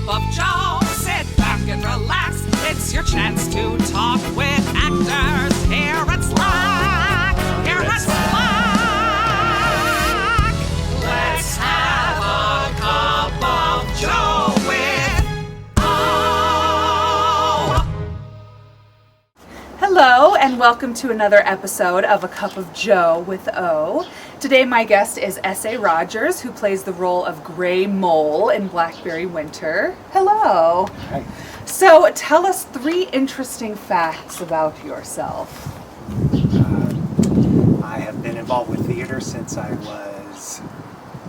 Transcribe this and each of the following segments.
of Joe. Sit back and relax. It's your chance to talk with actors. Here it's Slack. Here it's Slack. Let's have a cup of Joe with O. Hello and welcome to another episode of A Cup of Joe with O. Today my guest is S.A. Rogers, who plays the role of Gray Mole in BLACKBERRY Winter. Hello. Hi. So tell us 3 interesting facts about yourself. I have been involved with theater since I was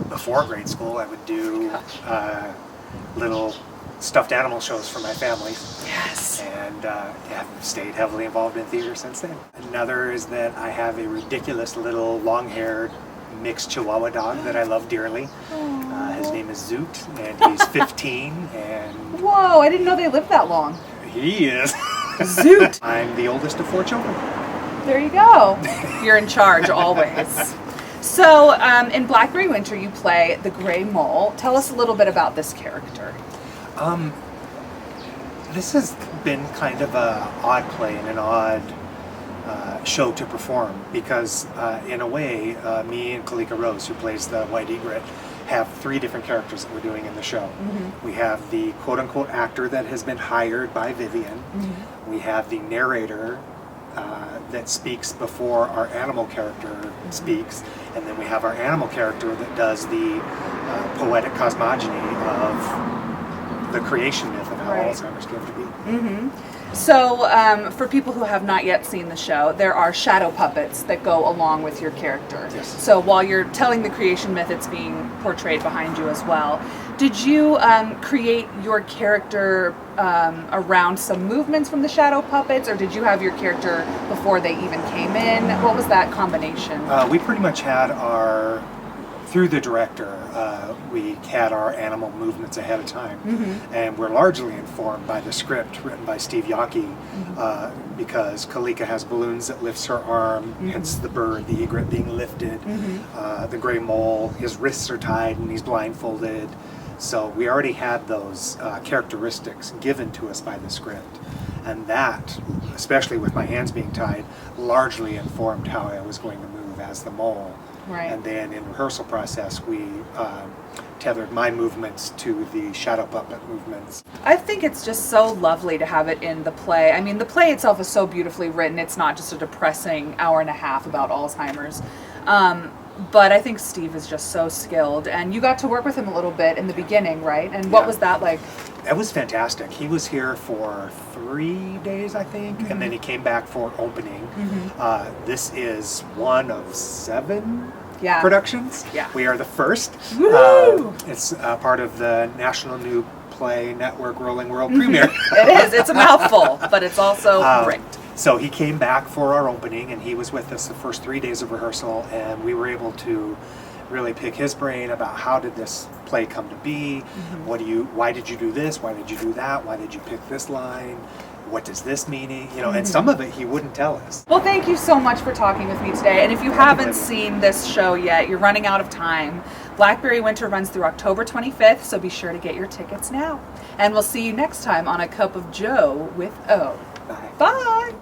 before grade school. I would do little stuffed animal shows for my family. Yes. And have stayed heavily involved in theater since then. Another is that I have a ridiculous little long-haired mixed Chihuahua dog that I love dearly. His name is Zoot, and he's 15, and... Whoa, I didn't know they lived that long. He is. Zoot. I'm the oldest of 4 children. There you go. You're in charge always. So in BLACKBERRY Winter you play the Gray Mole. Tell us a little bit about this character. This has been kind of an odd play and an odd show to perform because, in a way, me and Kalika Rose, who plays the White Egret, have 3 different characters that we're doing in the show. Mm-hmm. We have the quote-unquote actor that has been hired by Vivian. Mm-hmm. We have the narrator that speaks before our animal character speaks, and then we have our animal character that does the poetic cosmogony of the creation myth of how Alzheimer's came to be. Mm-hmm. So, for people who have not yet seen the show, there are shadow puppets that go along with your character. Yes. So while you're telling the creation myth, it's being portrayed behind you as well. Did you create your character around some movements from the shadow puppets, or did you have your character before they even came in? What was that combination? We pretty much had through the director, we had our animal movements ahead of time. Mm-hmm. And we're largely informed by the script written by Steve Yockey, because Kalika has balloons that lifts her arm, hence the bird, the egret being lifted. Mm-hmm. The Gray Mole, his wrists are tied and he's blindfolded. So we already had those characteristics given to us by the script. And that, especially with my hands being tied, largely informed how I was going to move as the mole. Right. And then in rehearsal process, we tethered my movements to the shadow puppet movements. I think it's just so lovely to have it in the play. I mean, the play itself is so beautifully written. It's not just a depressing hour and a half about Alzheimer's. But I think Steve is just so skilled. And you got to work with him a little bit in the beginning, right? And what was that like? It was fantastic. He was here for 3 days, I think, and then he came back for opening. Mm-hmm. This is one of 7 productions. Yeah. We are the first. It's part of the National New Play Network Rolling World Premiere. It is. It's a mouthful, but it's also great. So he came back for our opening, and he was with us the first 3 days of rehearsal, and we were able to really pick his brain about how did this play come to be, why did you do this, why did you do that, why did you pick this line, what does this mean, and some of it he wouldn't tell us. Well, thank you so much for talking with me today, and if you haven't seen this show yet, you're running out of time. BLACKBERRY Winter runs through October 25th, so be sure to get your tickets now. And we'll see you next time on A Cup of Joe with O. Bye. Bye!